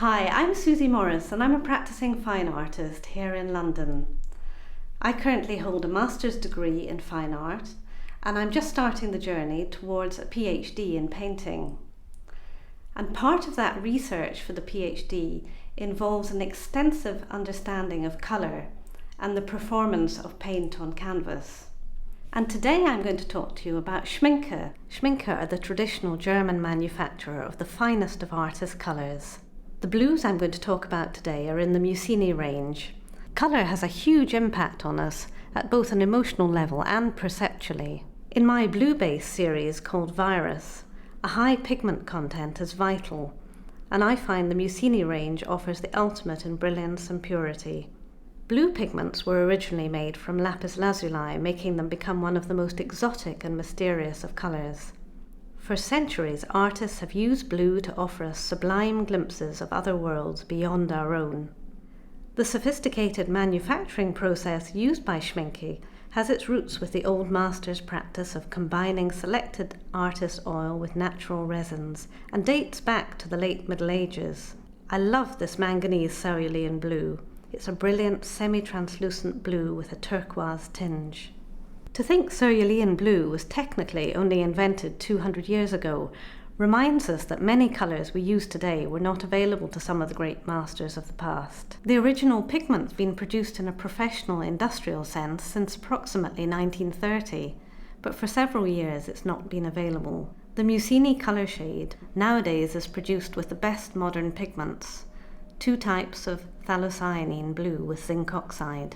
Hi, I'm Suzi Morris and I'm a practicing fine artist here in London. I currently hold a master's degree in fine art and I'm just starting the journey towards a PhD in painting. And part of that research for the PhD involves an extensive understanding of colour and the performance of paint on canvas. And today I'm going to talk to you about Schmincke. Schmincke are the traditional German manufacturer of the finest of artist colours. The blues I'm going to talk about today are in the Mussini range. Colour has a huge impact on us at both an emotional level and perceptually. In my blue base series called Virus, a high pigment content is vital, and I find the Mussini range offers the ultimate in brilliance and purity. Blue pigments were originally made from lapis lazuli, making them become one of the most exotic and mysterious of colours. For centuries, artists have used blue to offer us sublime glimpses of other worlds beyond our own. The sophisticated manufacturing process used by Schmincke has its roots with the old master's practice of combining selected artist oil with natural resins and dates back to the late Middle Ages. I love this manganese cerulean blue. It's a brilliant semi-translucent blue with a turquoise tinge. To think cerulean blue was technically only invented 200 years ago reminds us that many colours we use today were not available to some of the great masters of the past. The original pigment's been produced in a professional industrial sense since approximately 1930, but for several years it's not been available. The Mussini colour shade nowadays is produced with the best modern pigments, two types of phthalocyanine blue with zinc oxide.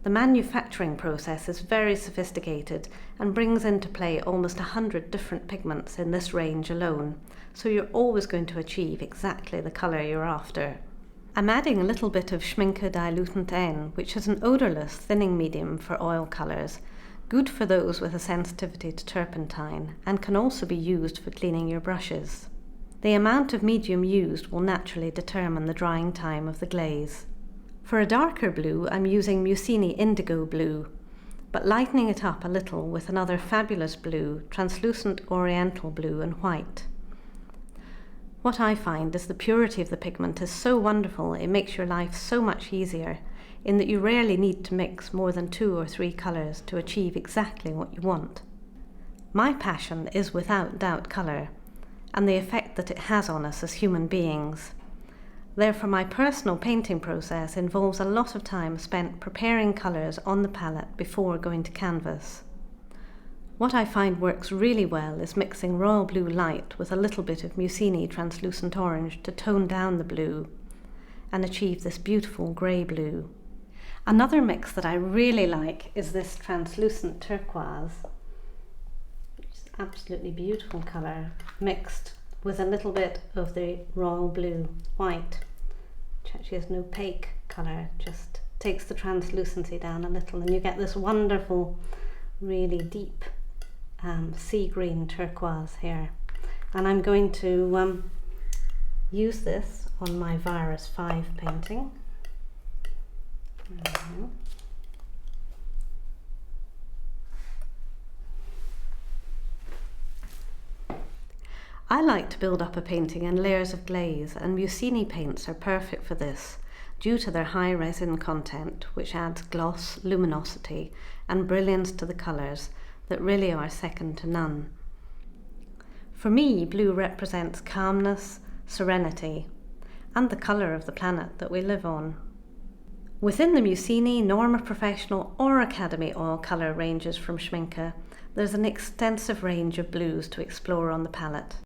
The manufacturing process is very sophisticated and brings into play almost 100 different pigments in this range alone, so you're always going to achieve exactly the colour you're after. I'm adding a little bit of Schmincke Dilutant N, which is an odourless thinning medium for oil colours, good for those with a sensitivity to turpentine, and can also be used for cleaning your brushes. The amount of medium used will naturally determine the drying time of the glaze. For a darker blue, I'm using Mussini Indigo Blue, but lightening it up a little with another fabulous blue, translucent oriental blue and white. What I find is the purity of the pigment is so wonderful, it makes your life so much easier, in that you rarely need to mix more than 2 or 3 colours to achieve exactly what you want. My passion is without doubt colour, and the effect that it has on us as human beings. Therefore, my personal painting process involves a lot of time spent preparing colours on the palette before going to canvas. What I find works really well is mixing royal blue light with a little bit of Mussini translucent orange to tone down the blue and achieve this beautiful grey blue. Another mix that I really like is this translucent turquoise, which is an absolutely beautiful colour, mixed with a little bit of the royal blue white, which actually is an opaque colour, just takes the translucency down a little, and you get this wonderful, really deep sea green turquoise here. And I'm going to use this on my Virus 5 painting. I like to build up a painting in layers of glaze, and Mussini paints are perfect for this due to their high resin content, which adds gloss, luminosity and brilliance to the colours that really are second to none. For me, blue represents calmness, serenity and the colour of the planet that we live on. Within the Mussini, Norma Professional or Academy oil colour ranges from Schmincke, there's an extensive range of blues to explore on the palette.